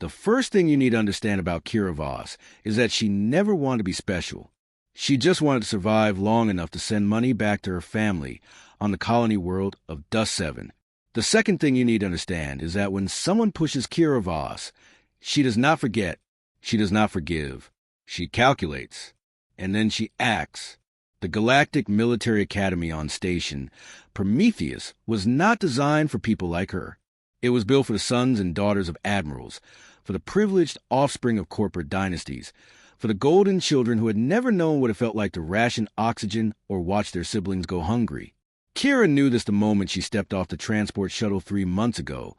The first thing you need to understand about Kira Voss is that she never wanted to be special. She just wanted to survive long enough to send money back to her family on the colony world of Dust 7. The second thing you need to understand is that when someone pushes Kira Voss, she does not forget, she does not forgive. She calculates, and then she acts. The Galactic Military Academy on Station Prometheus was not designed for people like her. It was built for the sons and daughters of admirals, for the privileged offspring of corporate dynasties, for the golden children who had never known what it felt like to ration oxygen or watch their siblings go hungry. Kira knew this the moment she stepped off the transport shuttle 3 months ago,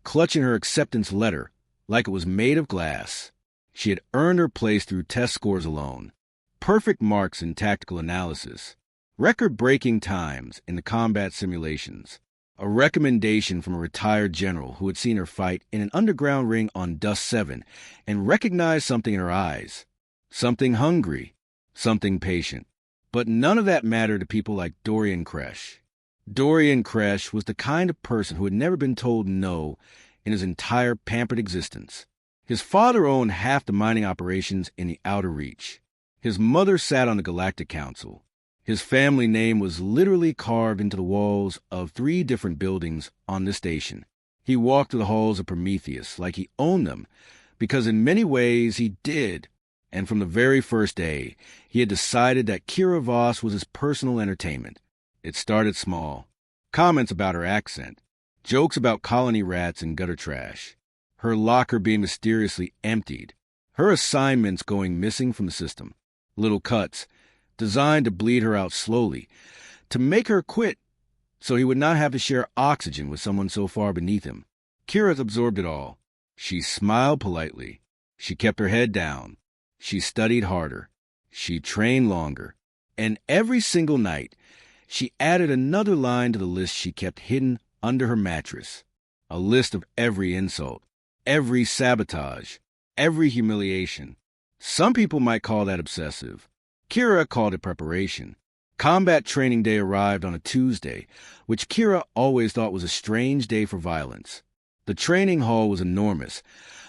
clutching her acceptance letter like it was made of glass. She had earned her place through test scores alone, perfect marks in tactical analysis, record-breaking times in the combat simulations, a recommendation from a retired general who had seen her fight in an underground ring on Dust 7 and recognized something in her eyes, something hungry, something patient. But none of that mattered to people like Dorian Kresh. Dorian Kresh was the kind of person who had never been told no in his entire pampered existence. His father owned half the mining operations in the Outer Reach. His mother sat on the Galactic Council. His family name was literally carved into the walls of 3 different buildings on the station. He walked through the halls of Prometheus like he owned them, because in many ways he did. And from the very first day, he had decided that Kira Voss was his personal entertainment. It started small. Comments about her accent, jokes about colony rats and gutter trash, her locker being mysteriously emptied, her assignments going missing from the system, little cuts, designed to bleed her out slowly, to make her quit so he would not have to share oxygen with someone so far beneath him. Kira absorbed it all. She smiled politely. She kept her head down. She studied harder. She trained longer. And every single night, she added another line to the list she kept hidden under her mattress. A list of every insult, every sabotage, every humiliation. Some people might call that obsessive. Kira called it preparation. Combat training day arrived on a Tuesday, which Kira always thought was a strange day for violence. The training hall was enormous,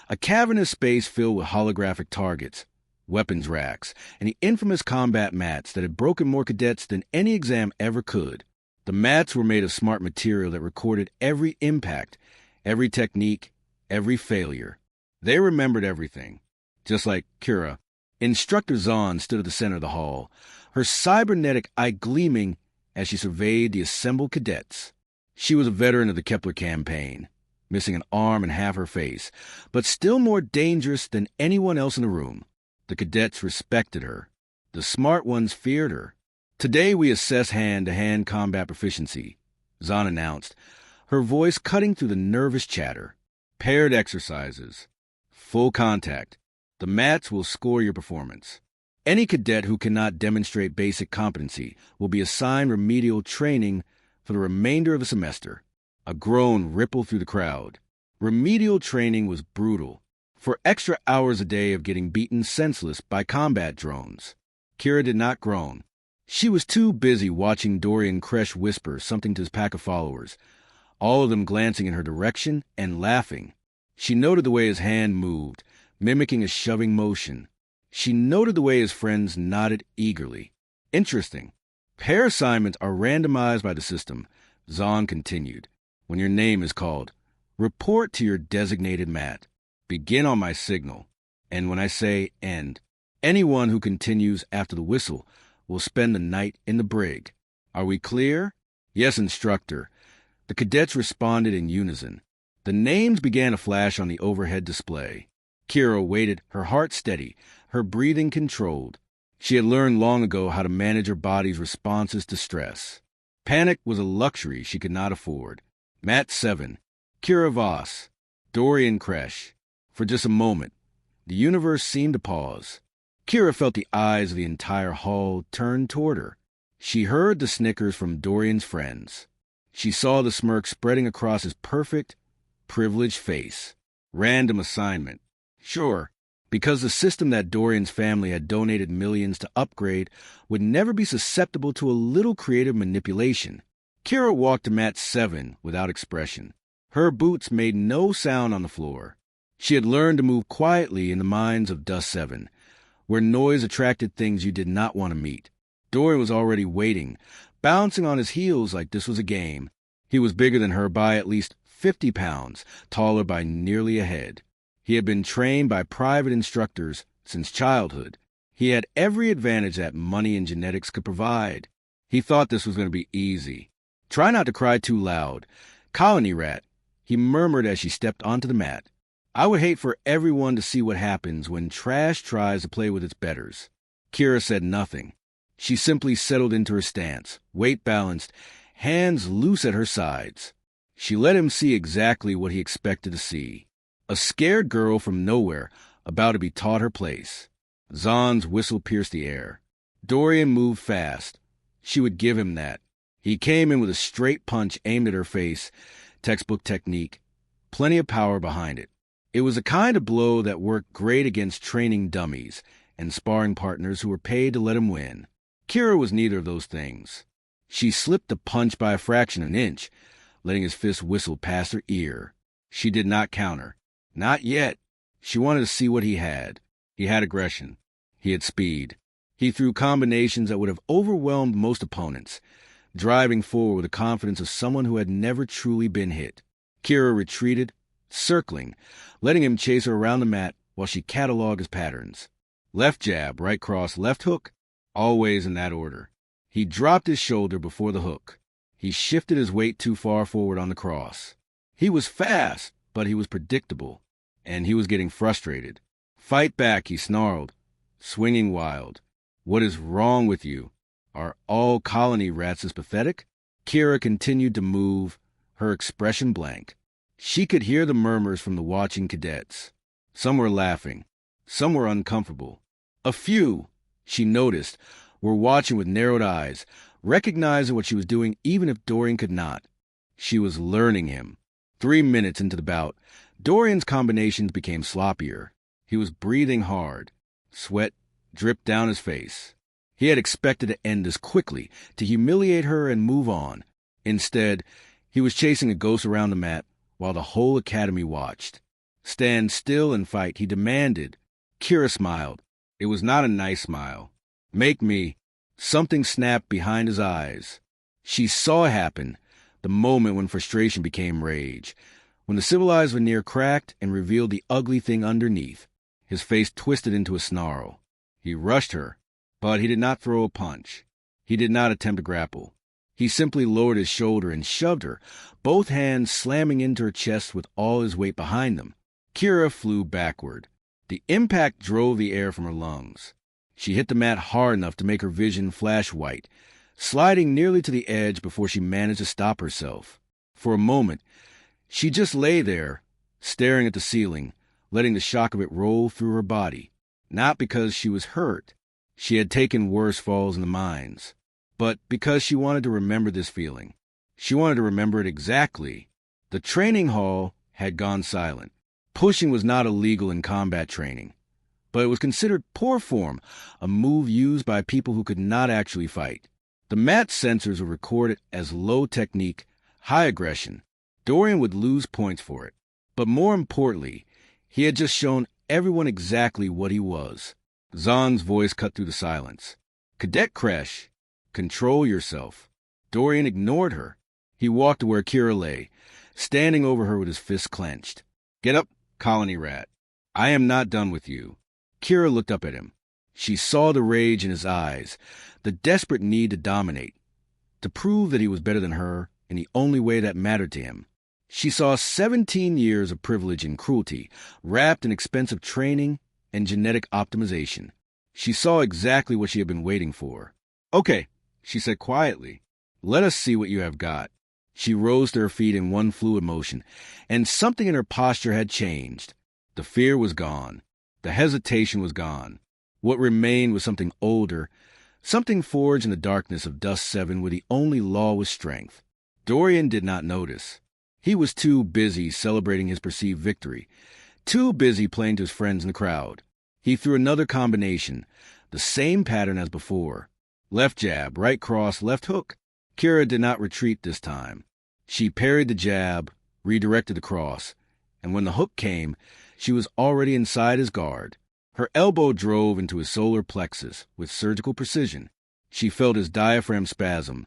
a cavernous space filled with holographic targets, weapons racks, and the infamous combat mats that had broken more cadets than any exam ever could. The mats were made of smart material that recorded every impact, every technique, every failure. They remembered everything. Just like Kira, Instructor Zahn stood at the center of the hall, her cybernetic eye gleaming as she surveyed the assembled cadets. She was a veteran of the Kepler campaign, missing an arm and half her face, but still more dangerous than anyone else in the room. The cadets respected her. The smart ones feared her. "Today we assess hand-to-hand combat proficiency," Zahn announced, her voice cutting through the nervous chatter. "Paired exercises. Full contact. The mats will score your performance. Any cadet who cannot demonstrate basic competency will be assigned remedial training for the remainder of the semester." A groan rippled through the crowd. Remedial training was brutal. For extra hours a day of getting beaten senseless by combat drones. Kira did not groan. She was too busy watching Dorian Kresh whisper something to his pack of followers, all of them glancing in her direction and laughing. She noted the way his hand moved, mimicking a shoving motion. She noted the way his friends nodded eagerly. "Interesting. Pair assignments are randomized by the system," Zahn continued. "When your name is called, report to your designated mat. Begin on my signal. And when I say end, anyone who continues after the whistle will spend the night in the brig. Are we clear?" "Yes, instructor." The cadets responded in unison. The names began to flash on the overhead display. Kira waited, her heart steady, her breathing controlled. She had learned long ago how to manage her body's responses to stress. Panic was a luxury she could not afford. Mat 7, Kira Voss, Dorian Kresh. For just a moment, the universe seemed to pause. Kira felt the eyes of the entire hall turn toward her. She heard the snickers from Dorian's friends. She saw the smirk spreading across his perfect, privileged face. Random assignment. Sure, because the system that Dorian's family had donated millions to upgrade would never be susceptible to a little creative manipulation. Kira walked to mat 7 without expression. Her boots made no sound on the floor. She had learned to move quietly in the mines of Dust 7, where noise attracted things you did not want to meet. Dorian was already waiting, bouncing on his heels like this was a game. He was bigger than her by at least 50 pounds, taller by nearly a head. He had been trained by private instructors since childhood. He had every advantage that money and genetics could provide. He thought this was going to be easy. Try not to cry too loud. Colony rat, he murmured as she stepped onto the mat. I would hate for everyone to see what happens when trash tries to play with its betters. Kira said nothing. She simply settled into her stance, weight balanced, hands loose at her sides. She let him see exactly what he expected to see. A scared girl from nowhere, about to be taught her place. Zahn's whistle pierced the air. Dorian moved fast. She would give him that. He came in with a straight punch aimed at her face, textbook technique, plenty of power behind it. It was a kind of blow that worked great against training dummies and sparring partners who were paid to let him win. Kira was neither of those things. She slipped the punch by a fraction of an inch, letting his fist whistle past her ear. She did not counter. Not yet. She wanted to see what he had. He had aggression. He had speed. He threw combinations that would have overwhelmed most opponents, driving forward with the confidence of someone who had never truly been hit. Kira retreated, circling, letting him chase her around the mat while she cataloged his patterns. Left jab, right cross, left hook, always in that order. He dropped his shoulder before the hook. He shifted his weight too far forward on the cross. He was fast, but he was predictable, and he was getting frustrated. Fight back, he snarled, swinging wild. What is wrong with you? Are all colony rats as pathetic? Kira continued to move, her expression blank. She could hear the murmurs from the watching cadets. Some were laughing. Some were uncomfortable. A few, she noticed, were watching with narrowed eyes, recognizing what she was doing even if Dorian could not. She was learning him. 3 minutes into the bout, Dorian's combinations became sloppier. He was breathing hard. Sweat dripped down his face. He had expected to end this quickly, to humiliate her and move on. Instead, he was chasing a ghost around the mat while the whole academy watched. Stand still and fight, he demanded. Kira smiled. It was not a nice smile. Make me. Something snapped behind his eyes. She saw it happen, the moment when frustration became rage, when the civilized veneer cracked and revealed the ugly thing underneath. His face twisted into a snarl. He rushed her, but he did not throw a punch. He did not attempt to grapple. He simply lowered his shoulder and shoved her, both hands slamming into her chest with all his weight behind them. Kira flew backward. The impact drove the air from her lungs. She hit the mat hard enough to make her vision flash white, sliding nearly to the edge before she managed to stop herself. For a moment, she just lay there, staring at the ceiling, letting the shock of it roll through her body. Not because she was hurt. She had taken worse falls in the mines. But because she wanted to remember this feeling. She wanted to remember it exactly. The training hall had gone silent. Pushing was not illegal in combat training, but it was considered poor form, a move used by people who could not actually fight. The mat sensors would record it as low technique, high aggression. Dorian would lose points for it. But more importantly, he had just shown everyone exactly what he was. Zahn's voice cut through the silence. Cadet Kresh, control yourself. Dorian ignored her. He walked to where Kira lay, standing over her with his fists clenched. Get up, colony rat. I am not done with you. Kira looked up at him. She saw the rage in his eyes, the desperate need to dominate, to prove that he was better than her in the only way that mattered to him. She saw 17 years of privilege and cruelty, wrapped in expensive training and genetic optimization. She saw exactly what she had been waiting for. Okay, she said quietly. Let us see what you have got. She rose to her feet in one fluid motion, and something in her posture had changed. The fear was gone. The hesitation was gone. What remained was something older, something forged in the darkness of Dust 7 where the only law was strength. Dorian did not notice. He was too busy celebrating his perceived victory, too busy playing to his friends in the crowd. He threw another combination, the same pattern as before. Left jab, right cross, left hook. Kira did not retreat this time. She parried the jab, redirected the cross, and when the hook came, She was already inside his guard. Her elbow drove into his solar plexus with surgical precision. She felt his diaphragm spasm,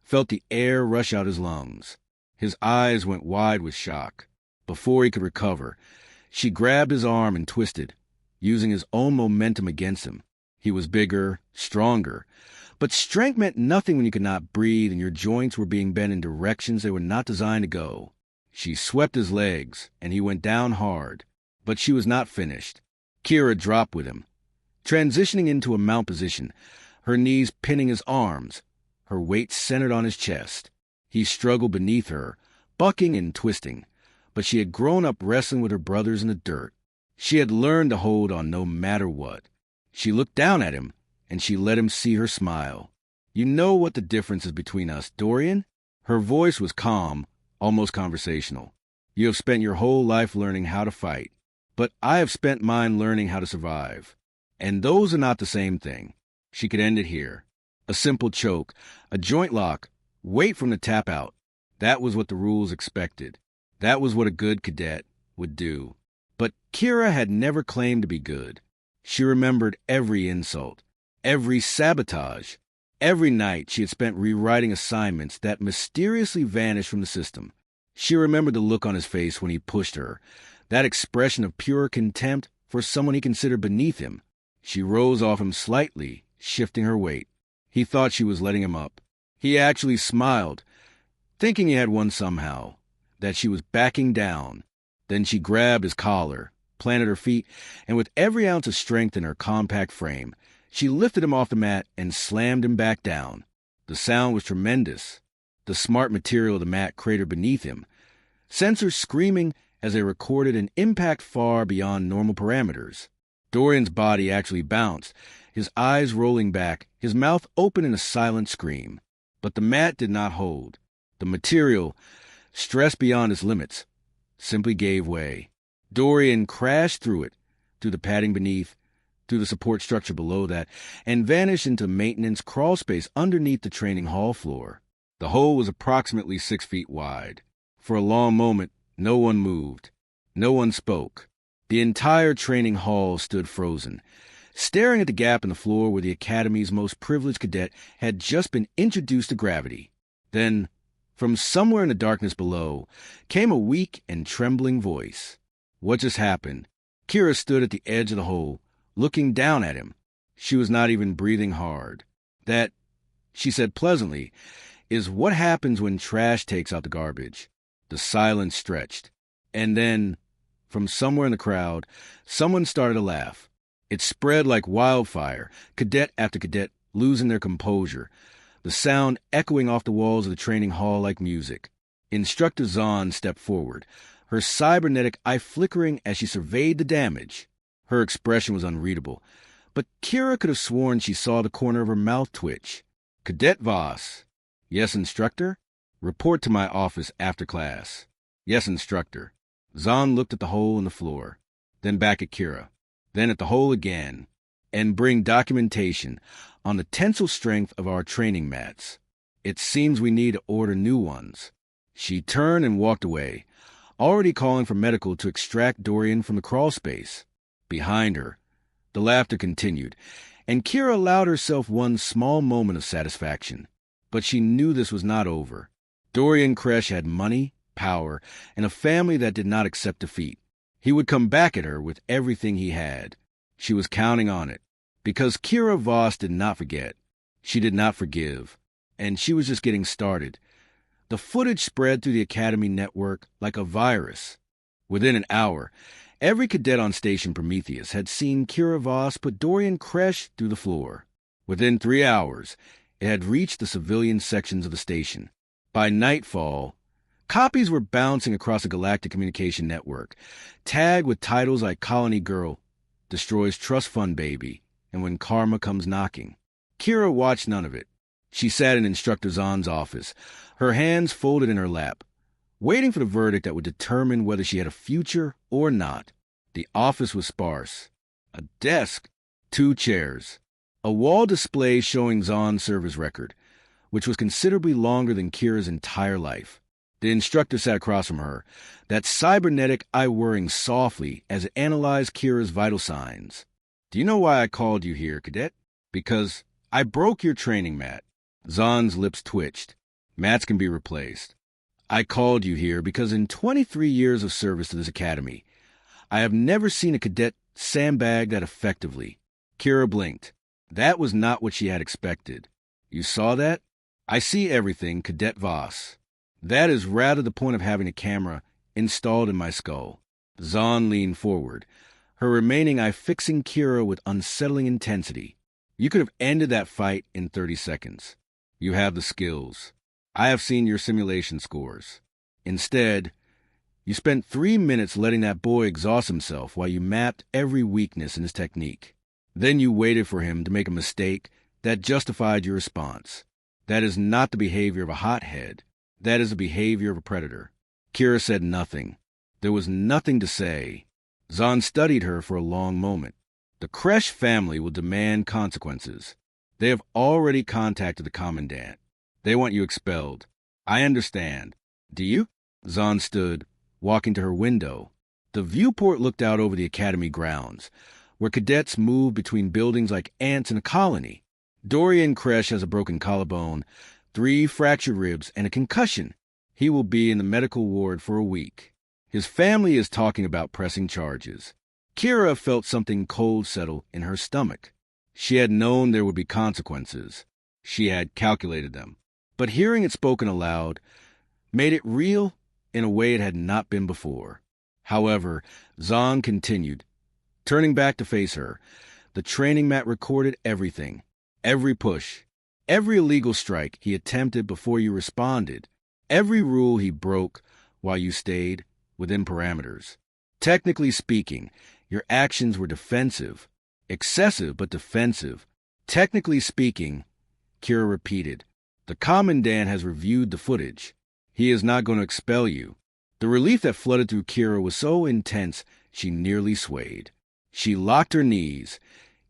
felt the air rush out his lungs. His eyes went wide with shock. Before he could recover, she grabbed his arm and twisted, using his own momentum against him. He was bigger, stronger, but strength meant nothing when you could not breathe and your joints were being bent in directions they were not designed to go. She swept his legs, and he went down hard, but she was not finished. Kira dropped with him, transitioning into a mount position, her knees pinning his arms, her weight centered on his chest. He struggled beneath her, bucking and twisting, but she had grown up wrestling with her brothers in the dirt. She had learned to hold on no matter what. She looked down at him, and she let him see her smile. "You know what the difference is between us, Dorian?" Her voice was calm, almost conversational. "You have spent your whole life learning how to fight, but I have spent mine learning how to survive. And those are not the same thing." She could end it here. A simple choke, a joint lock, wait for him to tap out. That was what the rules expected. That was what a good cadet would do. But Kira had never claimed to be good. She remembered every insult, every sabotage, every night she had spent rewriting assignments that mysteriously vanished from the system. She remembered the look on his face when he pushed her, that expression of pure contempt for someone he considered beneath him. She rose off him slightly, shifting her weight. He thought she was letting him up. He actually smiled, thinking he had won somehow, that she was backing down. Then she grabbed his collar, planted her feet, and with every ounce of strength in her compact frame, she lifted him off the mat and slammed him back down. The sound was tremendous. The smart material of the mat cratered beneath him, sensors screaming as they recorded an impact far beyond normal parameters. Dorian's body actually bounced, his eyes rolling back, his mouth open in a silent scream. But the mat did not hold. The material, stressed beyond its limits, simply gave way. Dorian crashed through it, through the padding beneath, through the support structure below that, and vanished into maintenance crawl space underneath the training hall floor. The hole was approximately 6 feet wide. For a long moment, no one moved. No one spoke. The entire training hall stood frozen, staring at the gap in the floor where the Academy's most privileged cadet had just been introduced to gravity. Then, from somewhere in the darkness below, came a weak and trembling voice. What just happened? Kira stood at the edge of the hole, looking down at him. She was not even breathing hard. "That," she said pleasantly, "is what happens when trash takes out the garbage." The silence stretched. And then, from somewhere in the crowd, someone started to laugh. It spread like wildfire, cadet after cadet losing their composure, the sound echoing off the walls of the training hall like music. Instructor Zahn stepped forward, her cybernetic eye flickering as she surveyed the damage. Her expression was unreadable, but Kira could have sworn she saw the corner of her mouth twitch. "Cadet Voss." "Yes, Instructor?" "Report to my office after class." "Yes, Instructor." Zahn looked at the hole in the floor, then back at Kira, then at the hole again, "And bring documentation on the tensile strength of our training mats. It seems we need to order new ones." She turned and walked away, already calling for medical to extract Dorian from the crawl space. Behind her, the laughter continued, and Kira allowed herself one small moment of satisfaction. But she knew this was not over. Dorian Kresh had money, power, and a family that did not accept defeat. He would come back at her with everything he had. She was counting on it, because Kira Voss did not forget. She did not forgive, and she was just getting started. The footage spread through the Academy network like a virus. Within an hour, every cadet on Station Prometheus had seen Kira Voss put Dorian Kresh through the floor. Within 3 hours, it had reached the civilian sections of the station. By nightfall, copies were bouncing across the galactic communication network, tagged with titles like Colony Girl, Destroys Trust Fund Baby, and When Karma Comes Knocking. Kira watched none of it. She sat in Instructor Zahn's office, her hands folded in her lap, waiting for the verdict that would determine whether she had a future or not. The office was sparse. A desk, 2 chairs, a wall display showing Zahn's service record, which was considerably longer than Kira's entire life. The instructor sat across from her, that cybernetic eye whirring softly as it analyzed Kira's vital signs. Do you know why I called you here, cadet? Because I broke your training mat. Zahn's lips twitched. Mats can be replaced. I called you here because in 23 years of service to this academy, I have never seen a cadet sandbag that effectively. Kira blinked. That was not what she had expected. You saw that? I see everything, Cadet Voss. That is rather the point of having a camera installed in my skull. Zahn leaned forward, her remaining eye fixing Kira with unsettling intensity. You could have ended that fight in 30 seconds. You have the skills. I have seen your simulation scores. Instead, you spent 3 minutes letting that boy exhaust himself while you mapped every weakness in his technique. Then you waited for him to make a mistake that justified your response. That is not the behavior of a hothead. That is the behavior of a predator. Kira said nothing. There was nothing to say. Zahn studied her for a long moment. The Kresh family will demand consequences. They have already contacted the commandant. They want you expelled. I understand. Do you? Zahn stood, walking to her window. The viewport looked out over the academy grounds, where cadets move between buildings like ants in a colony. Dorian Kresh has a broken collarbone, 3 fractured ribs, and a concussion. He will be in the medical ward for a week. His family is talking about pressing charges. Kira felt something cold settle in her stomach. She had known there would be consequences. She had calculated them. But hearing it spoken aloud made it real in a way it had not been before. However, Zahn continued, turning back to face her. The training mat recorded everything. Every push. Every illegal strike he attempted before you responded. Every rule he broke while you stayed within parameters. Technically speaking, your actions were defensive. Excessive, but defensive. Technically speaking, Kira repeated, the commandant has reviewed the footage. He is not going to expel you. The relief that flooded through Kira was so intense she nearly swayed. She locked her knees,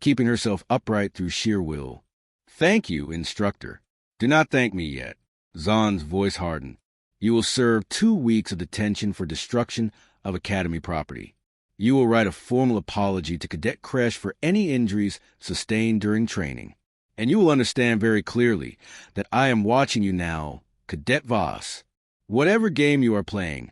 keeping herself upright through sheer will. Thank you, instructor. Do not thank me yet. Zahn's voice hardened. You will serve 2 weeks of detention for destruction of academy property. You will write a formal apology to Cadet Kresh for any injuries sustained during training. And you will understand very clearly that I am watching you now, Cadet Voss. Whatever game you are playing,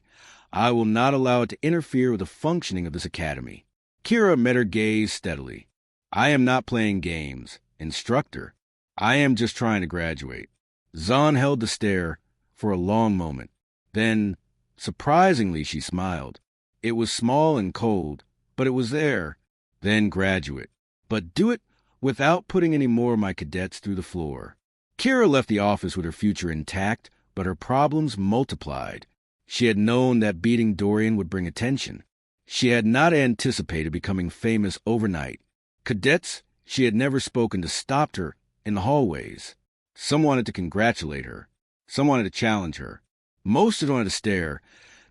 I will not allow it to interfere with the functioning of this academy. Kira met her gaze steadily. I am not playing games, instructor. I am just trying to graduate. Zahn held the stare for a long moment. Then, surprisingly, she smiled. It was small and cold, but it was there. Then graduate. But do it without putting any more of my cadets through the floor. Kira left the office with her future intact, but her problems multiplied. She had known that beating Dorian would bring attention. She had not anticipated becoming famous overnight. Cadets she had never spoken to stopped her in the hallways. Some wanted to congratulate her. Some wanted to challenge her. Most had wanted to stare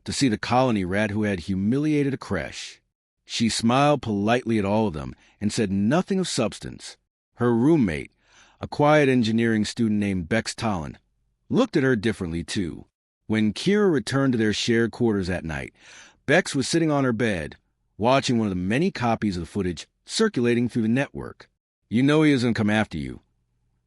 to see the colony rat who had humiliated a Kresh. She smiled politely at all of them and said nothing of substance. Her roommate, a quiet engineering student named Bex Talon, looked at her differently too. When Kira returned to their shared quarters at night, Bex was sitting on her bed, watching one of the many copies of the footage circulating through the network. You know he isn't come after you,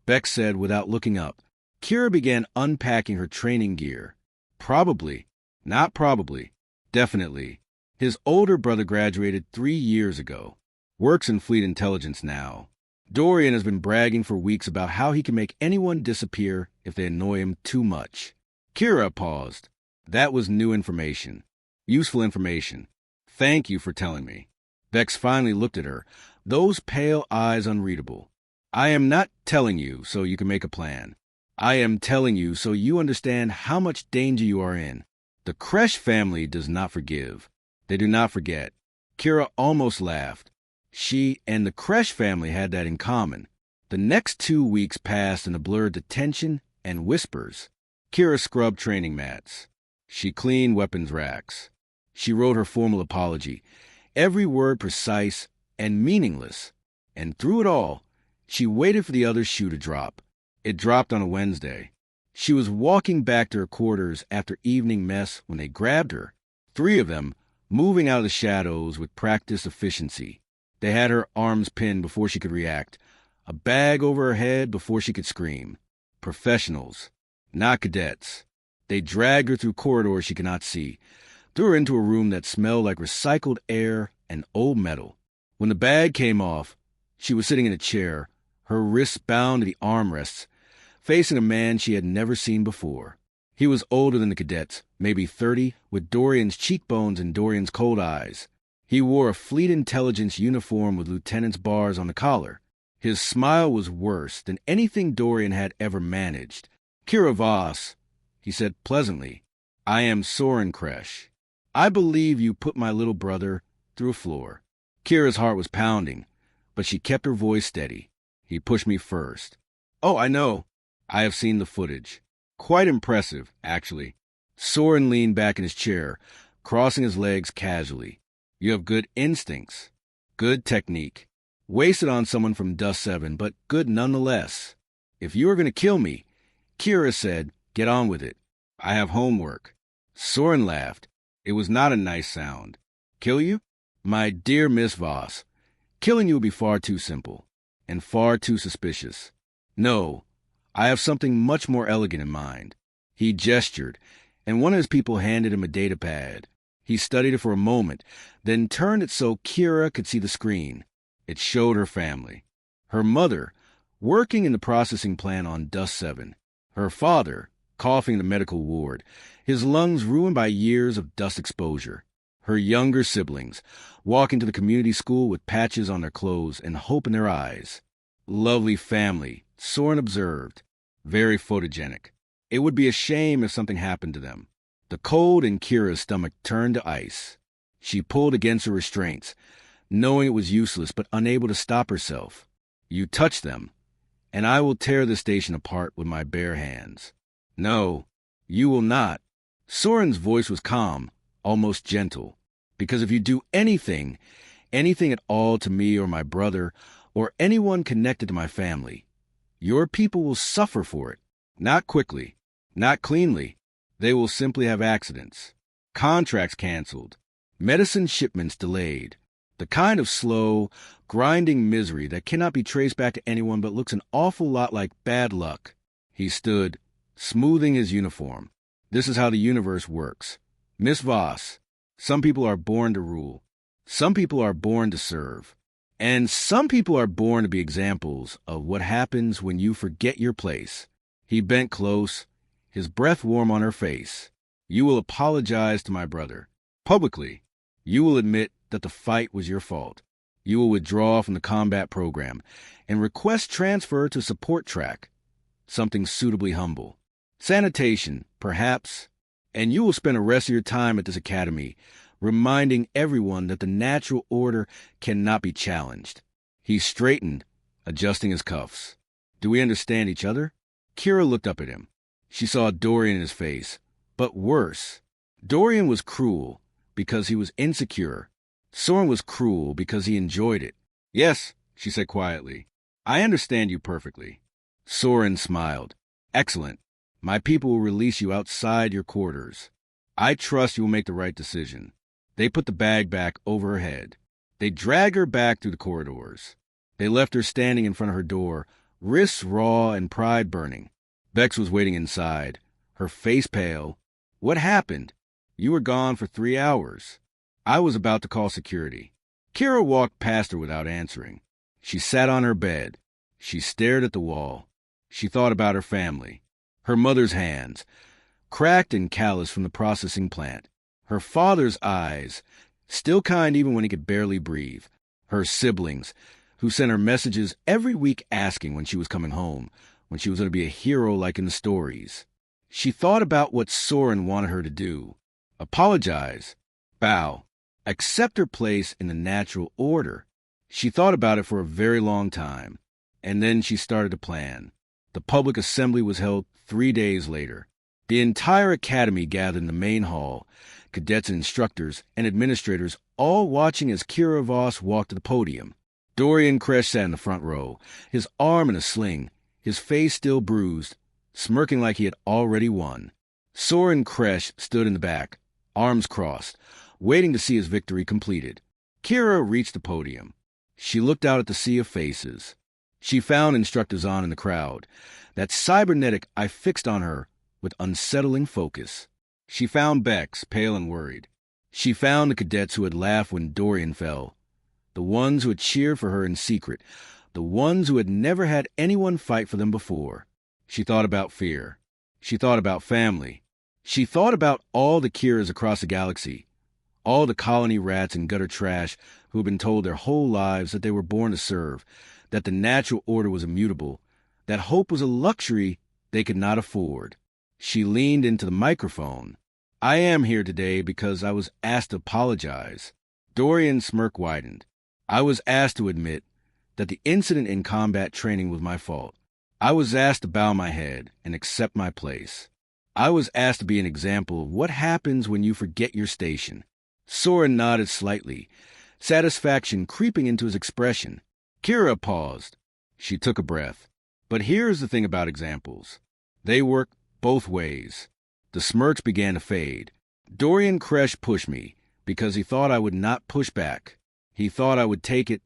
Bex said without looking up. Kira began unpacking her training gear. Probably. Not probably. Definitely. His older brother graduated 3 years ago. Works in fleet intelligence now. Dorian has been bragging for weeks about how he can make anyone disappear if they annoy him too much. Kira paused. That was new information. Useful information. Thank you for telling me. Bex finally looked at her, those pale eyes unreadable. I am not telling you so you can make a plan. I am telling you so you understand how much danger you are in. The Kresh family does not forgive. They do not forget. Kira almost laughed. She and the Kresh family had that in common. The next 2 weeks passed in a blur of detention and whispers. Kira scrubbed training mats. She cleaned weapons racks. She wrote her formal apology, every word precise and meaningless. And through it all, she waited for the other shoe to drop. It dropped on a Wednesday. She was walking back to her quarters after evening mess when they grabbed her, 3 of them, moving out of the shadows with practiced efficiency. They had her arms pinned before she could react, a bag over her head before she could scream. Professionals, not cadets. They dragged her through corridors she could not see, threw her into a room that smelled like recycled air and old metal. When the bag came off, she was sitting in a chair, her wrists bound to the armrests, facing a man she had never seen before. He was older than the cadets, maybe 30, with Dorian's cheekbones and Dorian's cold eyes. He wore a Fleet Intelligence uniform with lieutenant's bars on the collar. His smile was worse than anything Dorian had ever managed. "Kira Voss," he said pleasantly, "I am Soren Kresh. I believe you put my little brother through a floor." Kira's heart was pounding, but she kept her voice steady. "He pushed me first." "Oh, I know. I have seen the footage. Quite impressive, actually." Soren leaned back in his chair, crossing his legs casually. "You have good instincts, good technique. Wasted on someone from Dust 7, but good nonetheless. If you are going to kill me," Kira said, "get on with it. I have homework." Soren laughed. It was not a nice sound. "Kill you? My dear Miss Voss, killing you would be far too simple, and far too suspicious. No, I have something much more elegant in mind." He gestured, and one of his people handed him a data pad. He studied it for a moment, then turned it so Kira could see the screen. It showed her family. Her mother, working in the processing plant on Dust 7. Her father, coughing in the medical ward, his lungs ruined by years of dust exposure. Her younger siblings, walking to the community school with patches on their clothes and hope in their eyes. Lovely family, Soren observed. Very photogenic. It would be a shame if something happened to them. The cold in Kira's stomach turned to ice. She pulled against her restraints, knowing it was useless but unable to stop herself. "You touch them, and I will tear the station apart with my bare hands." "No, you will not." Soren's voice was calm, almost gentle. "Because if you do anything at all to me or my brother, or anyone connected to my family, your people will suffer for it. Not quickly, not cleanly. They will simply have accidents, contracts canceled, medicine shipments delayed, the kind of slow, grinding misery that cannot be traced back to anyone but looks an awful lot like bad luck." He stood, smoothing his uniform. "This is how the universe works. Miss Voss, some people are born to rule. Some people are born to serve. And some people are born to be examples of what happens when you forget your place." He bent close, his breath warm on her face. "You will apologize to my brother. Publicly. You will admit that the fight was your fault. You will withdraw from the combat program and request transfer to support track. Something suitably humble. Sanitation, perhaps. And you will spend the rest of your time at this academy reminding everyone that the natural order cannot be challenged." He straightened, adjusting his cuffs. "Do we understand each other?" Kira looked up at him. She saw Dorian in his face, but worse. Dorian was cruel because he was insecure. Soren was cruel because he enjoyed it. "Yes," she said quietly. "I understand you perfectly." Soren smiled. "Excellent. My people will release you outside your quarters. I trust you will make the right decision." They put the bag back over her head. They dragged her back through the corridors. They left her standing in front of her door, wrists raw and pride burning. Bex was waiting inside, her face pale. "What happened? You were gone for 3 hours." "I was about to call security." Kira walked past her without answering. She sat on her bed. She stared at the wall. She thought about her family. Her mother's hands, cracked and calloused from the processing plant. Her father's eyes, still kind even when he could barely breathe. Her siblings, who sent her messages every week asking when she was coming home, when she was going to be a hero like in the stories. She thought about what Soren wanted her to do. Apologize. Bow. Accept her place in the natural order. She thought about it for a very long time, and then she started to plan. The public assembly was held 3 days later. The entire academy gathered in the main hall, cadets and instructors and administrators all watching as Kira Voss walked to the podium. Dorian Kresh sat in the front row, his arm in a sling, his face still bruised. smirking like he had already won. Soren Kresh stood in the back, arms crossed, waiting to see his victory completed. Kira reached the podium. She looked out at the sea of faces. She found Instructor Zahn in the crowd, that cybernetic eye fixed on her with unsettling focus. She found Bex, pale and worried. She found the cadets who had laughed when Dorian fell, the ones who had cheered for her in secret, the ones who had never had anyone fight for them before. She thought about fear. She thought about family. She thought about all the Kiras across the galaxy, all the colony rats and gutter trash who had been told their whole lives that they were born to serve, that the natural order was immutable, that hope was a luxury they could not afford. She leaned into the microphone. I am here today because I was asked to apologize. Dorian's smirk widened. I was asked to admit that the incident in combat training was my fault. I was asked to bow my head and accept my place. I was asked to be an example of what happens when you forget your station. Soren nodded slightly, satisfaction creeping into his expression. Kira paused. She took a breath. But here's the thing about examples. They work both ways. The smirks began to fade. Dorian Kresh pushed me because he thought I would not push back. He thought I would take it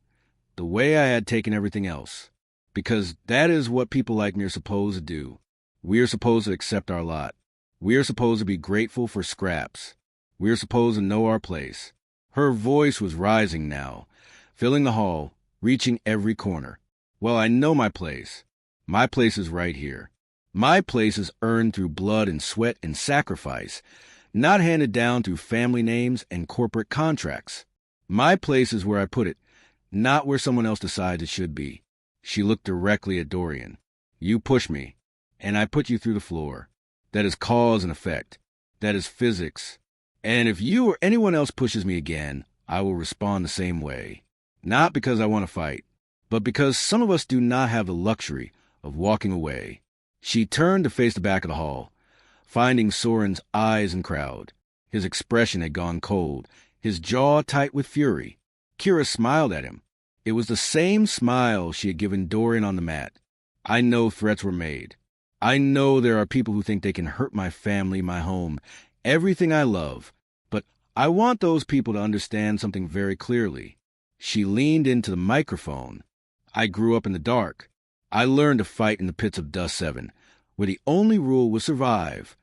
the way I had taken everything else. Because that is what people like me are supposed to do. We are supposed to accept our lot. We are supposed to be grateful for scraps. We are supposed to know our place. Her voice was rising now, filling the hall, reaching every corner. Well, I know my place. My place is right here. My place is earned through blood and sweat and sacrifice, not handed down through family names and corporate contracts. My place is where I put it, not where someone else decides it should be. She looked directly at Dorian. You push me, and I put you through the floor. That is cause and effect. That is physics. And if you or anyone else pushes me again, I will respond the same way. Not because I want to fight, but because some of us do not have the luxury of walking away. She turned to face the back of the hall, finding Soren's eyes in crowd. His expression had gone cold, his jaw tight with fury. Kira smiled at him. It was the same smile she had given Dorian on the mat. I know threats were made. I know there are people who think they can hurt my family, my home, everything I love. But I want those people to understand something very clearly. She leaned into the microphone. I grew up in the dark. I learned to fight in the pits of Dust 7, where the only rule was survive.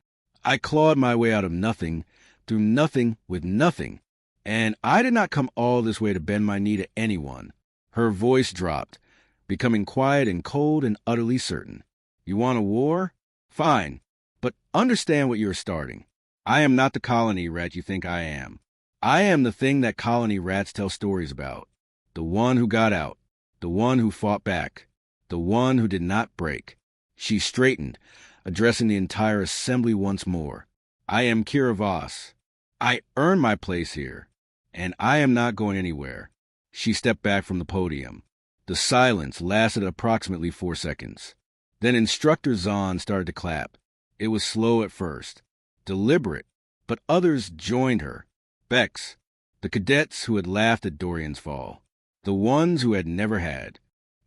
I clawed my way out of nothing, through nothing with nothing. And I did not come all this way to bend my knee to anyone. Her voice dropped, becoming quiet and cold and utterly certain. You want a war? Fine. But understand what you are starting. I am not the colony rat you think I am. I am the thing that colony rats tell stories about. The one who got out. The one who fought back. The one who did not break. She straightened, addressing the entire assembly once more. I am Kira Voss. I earned my place here, and I am not going anywhere. She stepped back from the podium. The silence lasted approximately 4 seconds. Then Instructor Zahn started to clap. It was slow at first, deliberate, but others joined her. Bex, the cadets who had laughed at Dorian's fall, the ones who had never had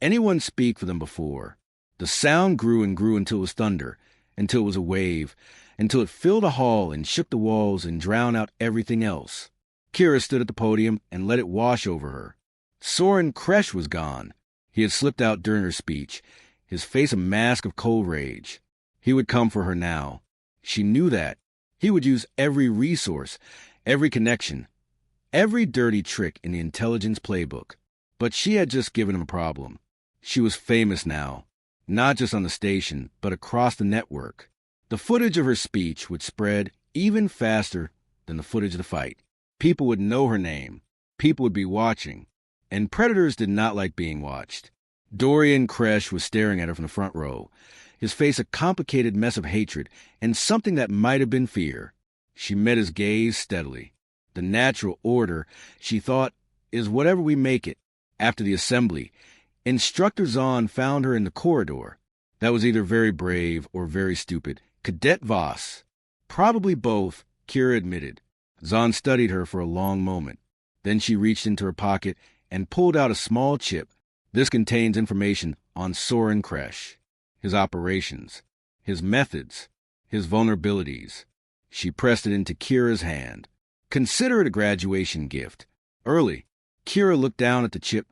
anyone speak for them before. The sound grew and grew until it was thunder, until it was a wave, until it filled the hall and shook the walls and drowned out everything else. Kira stood at the podium and let it wash over her. Soren Kresh was gone. He had slipped out during her speech, his face a mask of cold rage. He would come for her now. She knew that. He would use every resource, every connection, every dirty trick in the intelligence playbook. But she had just given him a problem. She was famous now, not just on the station, but across the network. The footage of her speech would spread even faster than the footage of the fight. People would know her name. People would be watching. And predators did not like being watched. Dorian Kresh was staring at her from the front row, his face a complicated mess of hatred and something that might have been fear. She met his gaze steadily. The natural order, she thought, is whatever we make it. After the assembly, Instructor Zahn found her in the corridor. That was either very brave or very stupid. Cadet Voss. Probably both, Kira admitted. Zahn studied her for a long moment. Then she reached into her pocket and pulled out a small chip. This contains information on Soren Kresh, his operations, his methods, his vulnerabilities. She pressed it into Kira's hand. Consider it a graduation gift. Early, Kira looked down at the chip,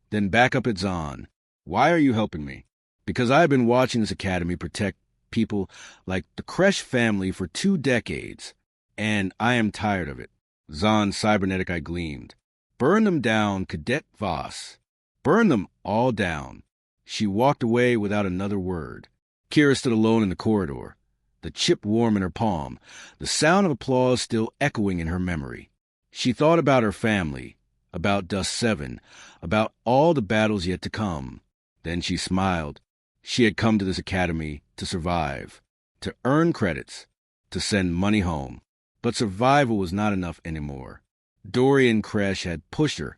then back up at Zahn. Why are you helping me? Because I've been watching this academy protect people like the Kresh family for 2 decades, and I am tired of it. Zahn's cybernetic eye gleamed. Burn them down, Cadet Voss. Burn them all down. She walked away without another word. Kira stood alone in the corridor, the chip warm in her palm, the sound of applause still echoing in her memory. She thought about her family, about Dust 7, about all the battles yet to come. Then she smiled. She had come to this academy to survive, to earn credits, to send money home. But survival was not enough anymore. Dorian Kresh had pushed her,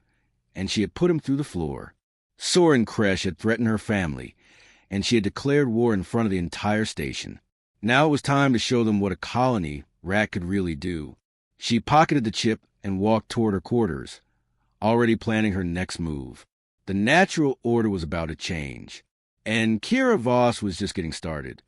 and she had put him through the floor. Soren Kresh had threatened her family, and she had declared war in front of the entire station. Now it was time to show them what a colony Rat could really do. She pocketed the chip and walked toward her quarters, already planning her next move. The natural order was about to change, and Kira Voss was just getting started.